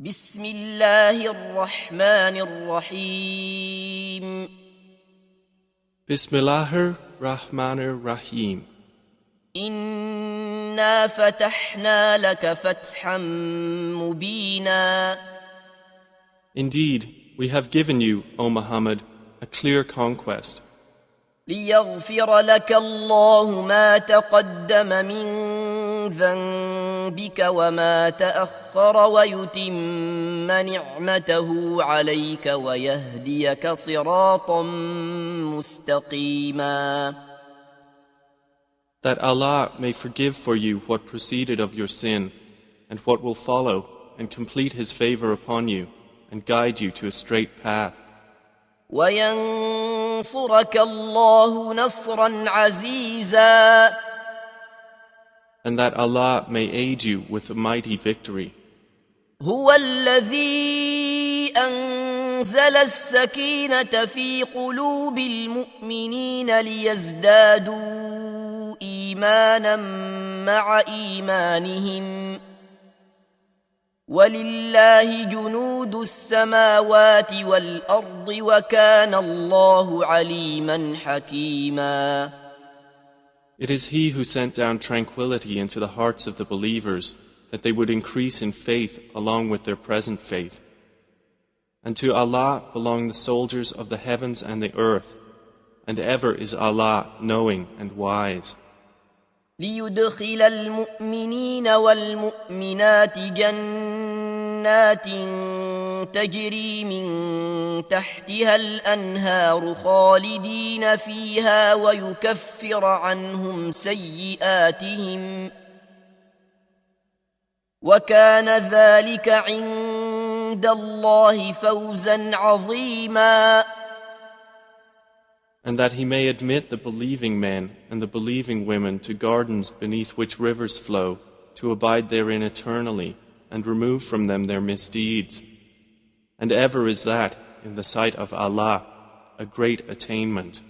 بسم الله الرحمن الرحيم Bismillahir Rahmanir Rahim. إنا فتحنا لك فتحا مبينا. Indeed, we have given you, O Muhammad, a clear conquest, ليغفر لك الله ما تقدم من ذنبك وما تأخر ويتم نعمته عليك ويهديك صراطا مستقيما. that Allah may forgive for you what preceded of your sin and what will follow, and complete His favor upon you and guide you to a straight path. وينصرك الله نصرا عزيزا. And that Allah may aid you with a mighty victory. هو الذي أنزل السكينة في قلوب المؤمنين ليزدادوا إيمانا مع إيمانهم ولله جنود السماوات والأرض وكان الله عليما حكيما. It is He who sent down tranquility into the hearts of the believers, that they would increase in faith along with their present faith. And to Allah belong the soldiers of the heavens and the earth, and ever is Allah knowing and wise. ليدخل المؤمنين والمؤمنات جنات تجري من تحتها الأنهار خالدين فيها ويكفر عنهم سيئاتهم وكان ذلك عند الله فوزا عظيما. And that He may admit the believing men and the believing women to gardens beneath which rivers flow, to abide therein eternally, and remove from them their misdeeds. And ever is that, in the sight of Allah, a great attainment.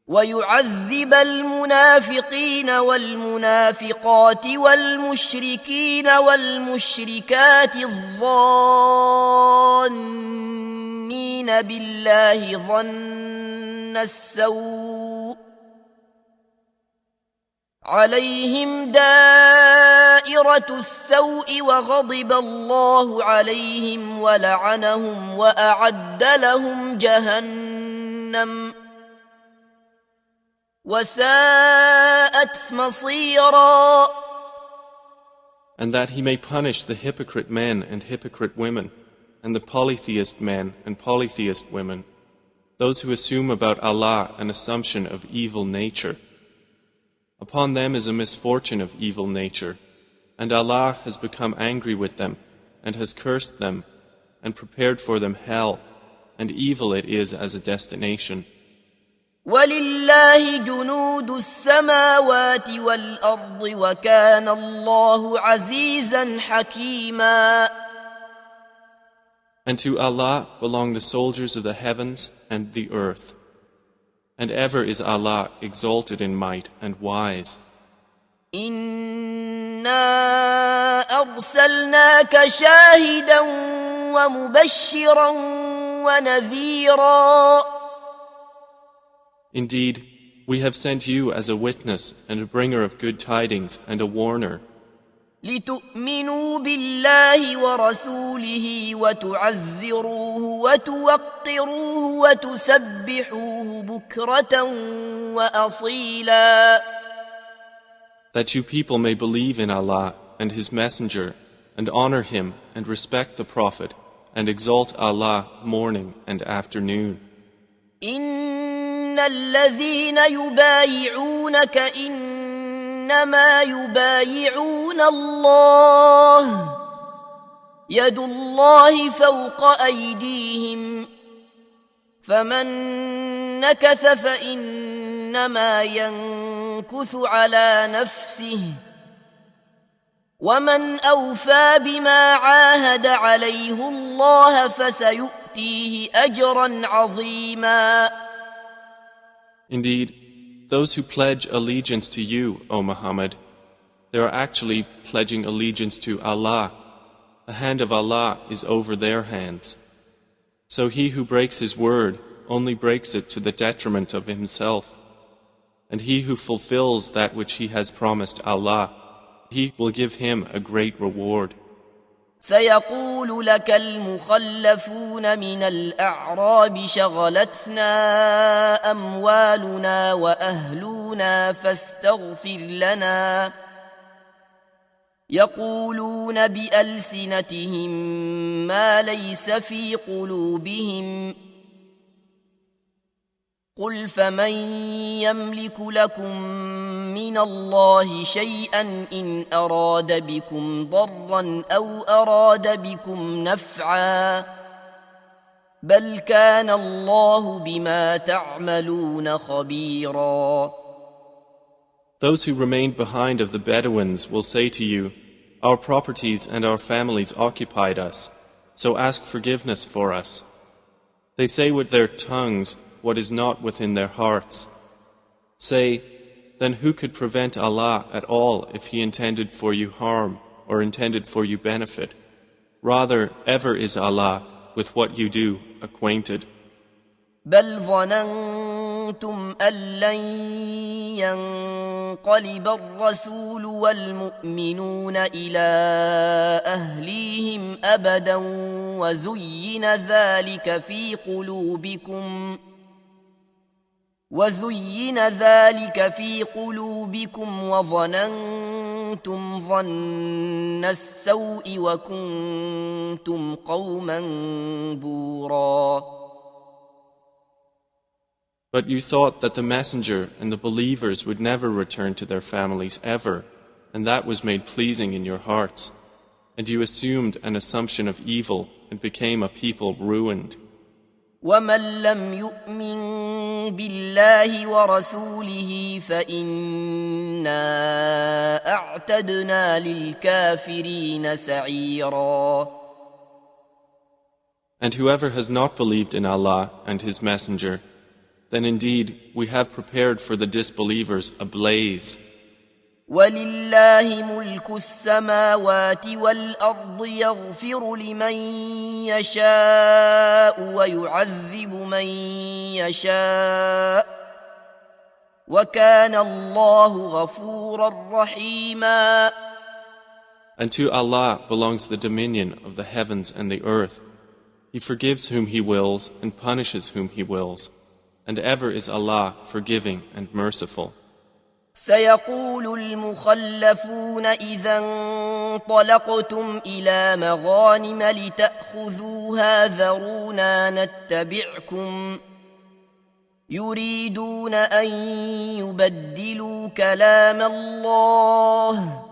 ويعذب المنافقين والمنافقات والمشركين والمشركات الظانين بالله ظن السوء عليهم دائرة السوء وغضب الله عليهم ولعنهم وأعد لهم جهنم وساءت مصيرا. And that He may punish the hypocrite men and hypocrite women, and the polytheist men and polytheist women, those who assume about Allah an assumption of evil nature. Upon them is a misfortune of evil nature, and Allah has become angry with them, and has cursed them, and prepared for them hell, and evil it is as a destination. ولله جنود السماوات والأرض وكان الله عزيزا حكيما. And to Allah belong the soldiers of the heavens and the earth. And ever is Allah exalted in might and wise. إنا أرسلناك شاهدا ومبشرا ونذيرا. Indeed, we have sent you as a witness and a bringer of good tidings and a warner, لتؤمنوا بالله ورسوله وتعزروه وتوقروه وتسبحوه بكرة وأصيلا. that you people may believe in Allah and His Messenger, and honor Him and respect the Prophet, and exalt Allah morning and afternoon. إن الذين يبايعونك إنما يبايعون الله يد الله فوق أيديهم فمن نكث فإنما ينكث على نفسه ومن أوفى بما عاهد عليه الله فسيؤتيه أجرا عظيما. Indeed, those who pledge allegiance to you, O Muhammad, they are actually pledging allegiance to Allah, the hand of Allah is over their hands. So he who breaks his word only breaks it to the detriment of himself. And he who fulfills that which he has promised Allah, he will give him a great reward. سيقول لك المخلفون من الأعراب شغلتنا أموالنا وأهلنا فاستغفر لنا يقولون بألسنتهم ما ليس في قلوبهم قل فمن يملك لكم من الله شيئا إن أراد بكم ضرا أو أراد بكم نفعا بل كان الله بما تعملون خبيرا. Those who remained behind of the Bedouins will say to you, our properties and our families occupied us, so ask forgiveness for us. They say with their tongues what is not within their hearts. Say, then who could prevent Allah at all if He intended for you harm or intended for you benefit? Rather, ever is Allah with what you do acquainted. بل ظننتم أن لن ينقلب الرسول والمؤمنون إلى أهليهم أبدا وزين ذلك في قلوبكم وظننتم ظن السوء وكنتم قوما بورا. But you thought that the messenger and the believers would never return to their families ever, and that was made pleasing in your hearts. And you assumed an assumption of evil and became a people ruined. وَمَن لَّمْ يُؤْمِن بِاللَّهِ وَرَسُولِهِ فَإِنَّا أَعْتَدْنَا لِلْكَافِرِينَ سَعِيرًا. And whoever has not believed in Allah and His Messenger, then indeed we have prepared for the disbelievers a blaze. وَلِلَّهِ مُلْكُ السَّمَاوَاتِ وَالْأَرْضِ يَغْفِرُ لِمَن يَشَاءُ وَيُعَذِّبُ مَن يَشَاءُ وَكَانَ اللَّهُ غَفُورًا رَّحِيمًا. And to Allah belongs the dominion of the heavens and the earth. He forgives whom He wills and punishes whom He wills. And ever is Allah forgiving and merciful. سيقول المخلفون إذا انطلقتم إلى مغانم لتأخذوها ذرونا نتبعكم يريدون أن يبدلوا كلام الله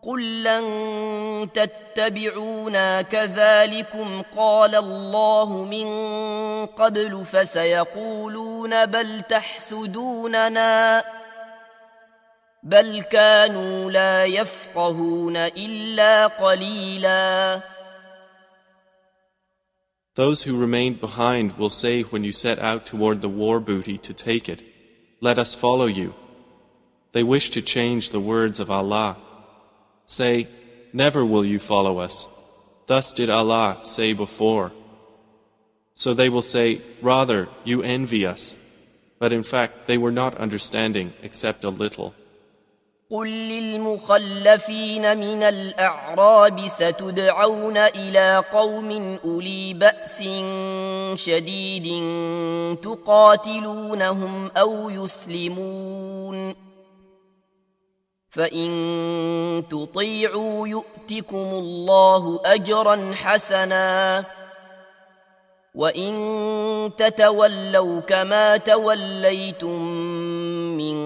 قل لن تتبعونا كذلكم قال الله من قبل فسيقولون بل تحسدوننا بل كانوا لا يفقهون إلا قليلا. Those who remained behind will say when you set out toward the war booty to take it, let us follow you. They wish to change the words of Allah. Say, never will you follow us. Thus did Allah say before. So they will say, rather, you envy us. But in fact, they were not understanding except a little. قل للمخلفين من الأعراب ستدعون إلى قوم أولي بأس شديد تقاتلونهم أو يسلمون فإن تطيعوا يؤتكم الله أجرا حسنا وإن تتولوا كما توليتم من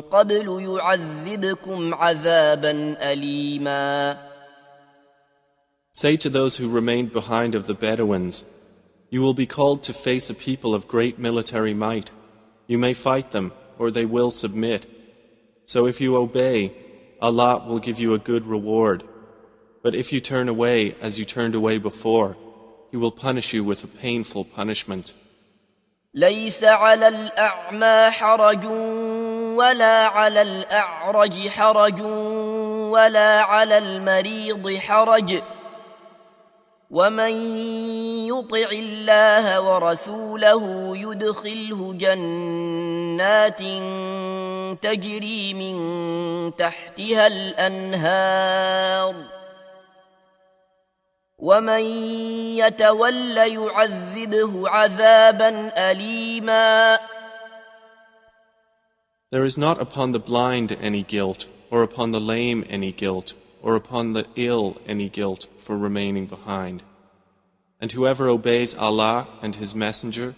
قبل يعذبكم عذابا أليما. Say to those who remained behind of the Bedouins, you will be called to face a people of great military might. You may fight them, or they will submit. So if you obey, Allah will give you a good reward. But if you turn away as you turned away before, He will punish you with a painful punishment. ليس على الأعمى حرج ولا على الأعرج حرج ولا على المريض حرج ومن يطع الله ورسوله يدخله جنات تجري من تحتها الأنهار ومن يتول يعذبه عذابا أليما. There is not upon the blind any guilt, or upon the lame any guilt, or upon the ill any guilt for remaining behind. And whoever obeys Allah and His Messenger,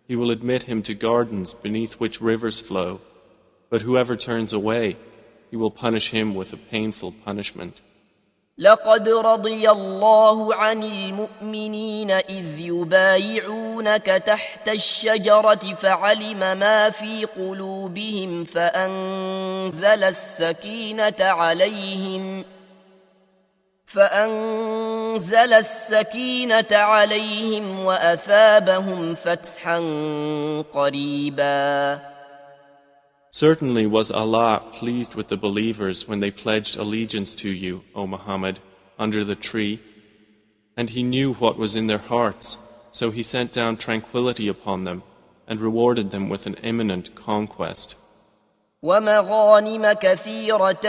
He will admit him to gardens beneath which rivers flow. But whoever turns away, He will punish him with a painful punishment. لقد رضي الله عن المؤمنين إذ يبايعونك تحت الشجرة فعلم ما في قلوبهم فأنزل السكينة عليهم وأثابهم فتحا قريبا. Certainly was Allah pleased with the believers when they pledged allegiance to you, O Muhammad, under the tree, and He knew what was in their hearts, so He sent down tranquility upon them and rewarded them with an imminent conquest. وَمَغَانِمَ كَثِيرَةً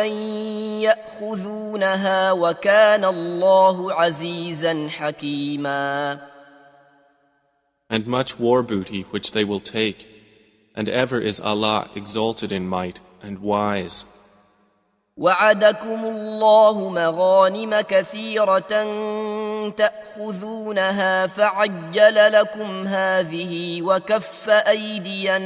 يَأْخُذُونَهَا وَكَانَ اللَّهُ عَزِيزًا حَكِيمًا. And much war booty which they will take, and ever is Allah exalted in might and wise. وعدكم الله مغانم كثيرة تأخذونها فعجل لكم هذه وكف أيدي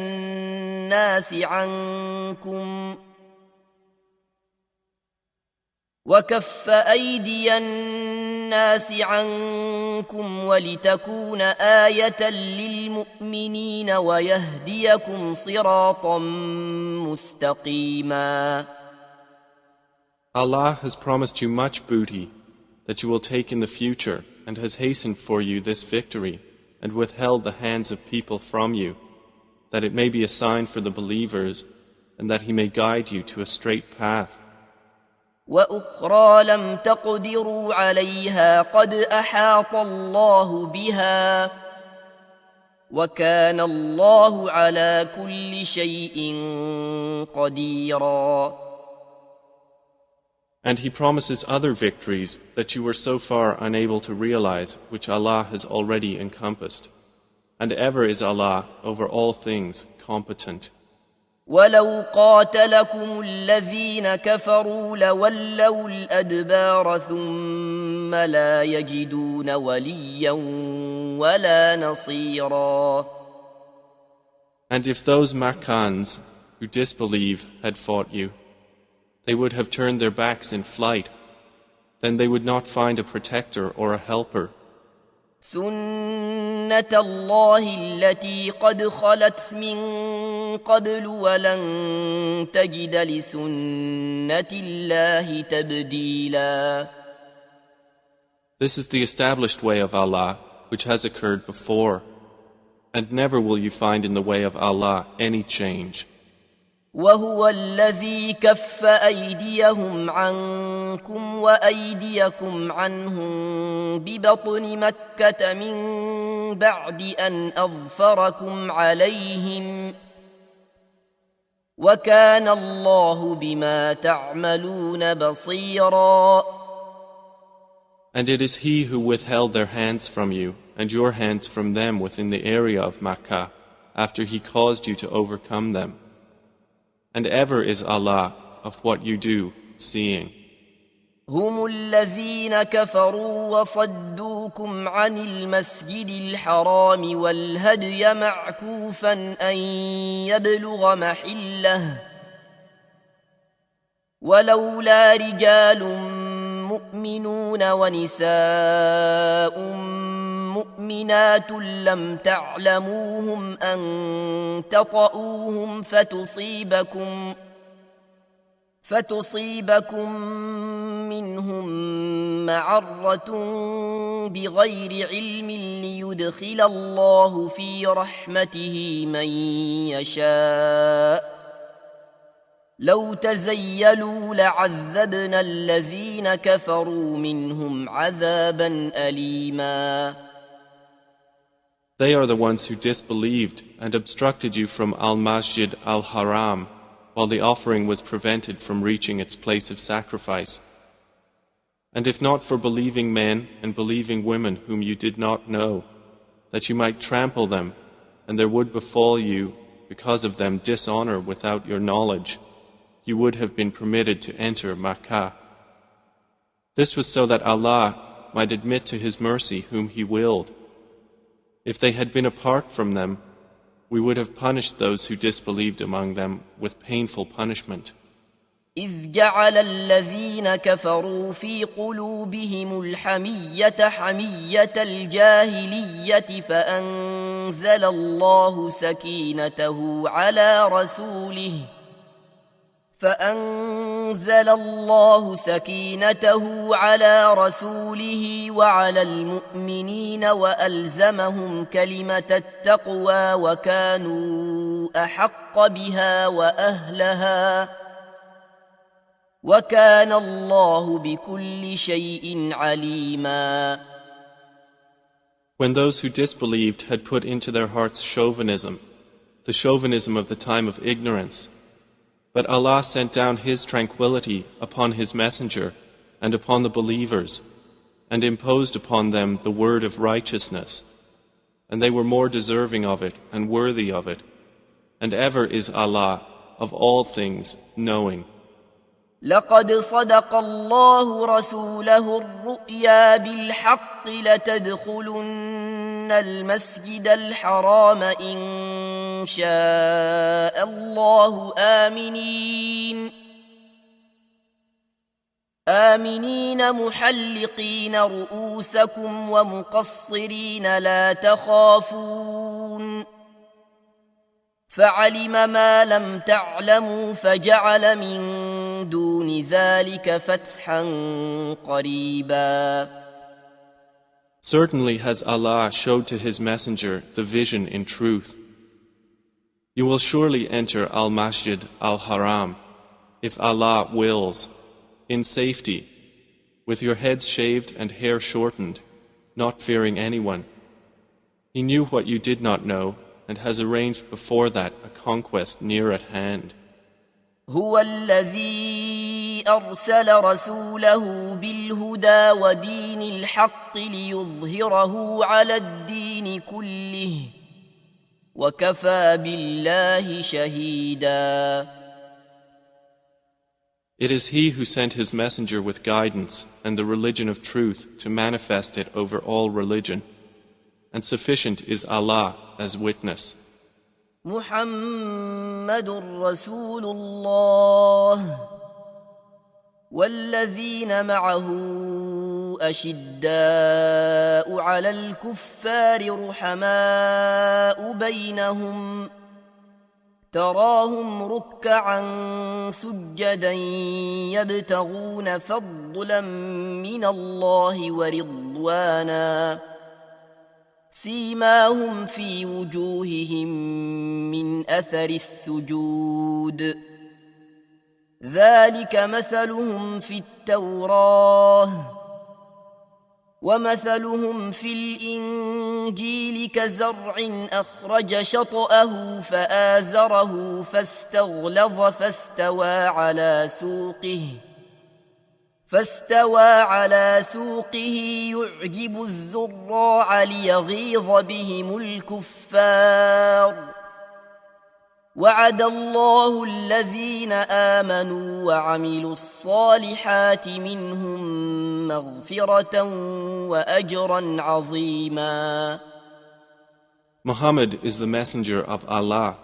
الناس عنكم ولتكون آية للمؤمنين ويهديكم صراطا مستقيما. Allah has promised you much booty that you will take in the future and has hastened for you this victory and withheld the hands of people from you, that it may be a sign for the believers and that He may guide you to a straight path. وأخرى لم تقدروا عليها قد أحاط الله بها وكان الله على كل شيء قديرا. And He promises other victories that you were so far unable to realize, which Allah has already encompassed. And ever is Allah over all things competent. ولو قاتلكم الذين كفروا لولوا الأدبار ثم لا يجدون وليا ولا نصيرا. And if those Makkans who disbelieve had fought you, they would have turned their backs in flight, then they would not find a protector or a helper. سنة الله التي قد خلت من قبل ولن تجد لسنة الله تبديلا. This is the established way of Allah, which has occurred before, and never will you find in the way of Allah any change. وهو الذي كف أيديهم عنكم وأيديكم عنهم ببطن مكة من بعد أن أظفركم عليهم وكان الله بما تعملون بصيرا. And it is He who withheld their hands from you and your hands from them within the area of Makkah after He caused you to overcome them. And ever is Allah of what you do seeing. هم الذين كفروا وصدوكم عن المسجد الحرام والهدي معكوفا أن يبلغ محله ولولا رجال مؤمنون ونساء مؤمنات لم تعلموهم أن تطؤوهم فتصيبكم منهم معرة بغير علم ليدخل الله في رحمته من يشاء لو تزيلوا لعذبنا الذين كفروا منهم عذابا أليما. They are the ones who disbelieved and obstructed you from Al-Masjid Al-Haram while the offering was prevented from reaching its place of sacrifice. And if not for believing men and believing women whom you did not know, that you might trample them, and there would befall you because of them dishonor without your knowledge, you would have been permitted to enter Makkah. This was so that Allah might admit to His mercy whom He willed. If they had been apart from them, we would have punished those who disbelieved among them with painful punishment. إذ جعل الذين كفروا في قلوبهم الحمية حمية الجاهلية فأنزل الله سكينته على رسوله وعلى المؤمنين وألزمهم كلمة التقوى وكانوا أحق بها وأهلها وكان الله بكل شيء عليما. When those who disbelieved had put into their hearts chauvinism, the chauvinism of the time of ignorance, but Allah sent down His tranquility upon His messenger and upon the believers, and imposed upon them the word of righteousness, and they were more deserving of it and worthy of it, and ever is Allah of all things knowing. لقد صدق الله رسوله الرؤيا بالحق لتدخلن المسجد الحرام إن شاء الله آمنين محلقين رؤوسكم ومقصرين لا تخافون فعلم ما لم تعلموا فجعل من دون ذلك فتحا قريبا. Certainly has Allah showed to His messenger the vision in truth. You will surely enter Al-Masjid Al-Haram, if Allah wills, in safety, with your heads shaved and hair shortened, not fearing anyone. He knew what you did not know, and has arranged before that a conquest near at hand. هو الذي أرسل رسوله بالهدى ودين الحق ليظهره على الدين كله وكفى بالله شهيدا. It is He who sent His messenger with guidance and the religion of truth to manifest it over all religion, and sufficient is Allah as witness. محمد رسول الله والذين معه أشداء على الكفار رحماء بينهم تراهم ركعا سجدا يبتغون فضلا من الله ورضوانا سيماهم في وجوههم من أثر السجود ذلك مثلهم في التوراة ومثلهم في الإنجيل كزرع أخرج شطأه فآزره فاستغلظ فاستوى على سوقه يعجب الزراع ليغيظ بهم الكفار وعد الله الذين آمنوا وعملوا الصالحات منهم مغفرة وأجرا عظيما. Muhammad is the messenger of Allah,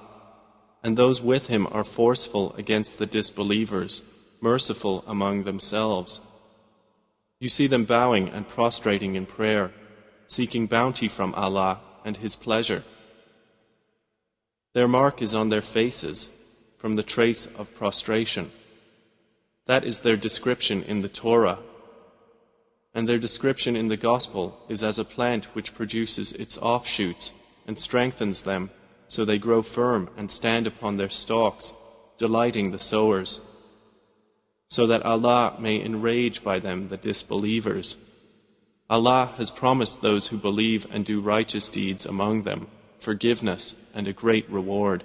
and those with him are forceful against the disbelievers, merciful among themselves. You see them bowing and prostrating in prayer, seeking bounty from Allah and His pleasure. Their mark is on their faces, from the trace of prostration. That is their description in the Torah. And their description in the Gospel is as a plant which produces its offshoots and strengthens them so they grow firm and stand upon their stalks, delighting the sowers, so that Allah may enrage by them the disbelievers. Allah has promised those who believe and do righteous deeds among them forgiveness and a great reward.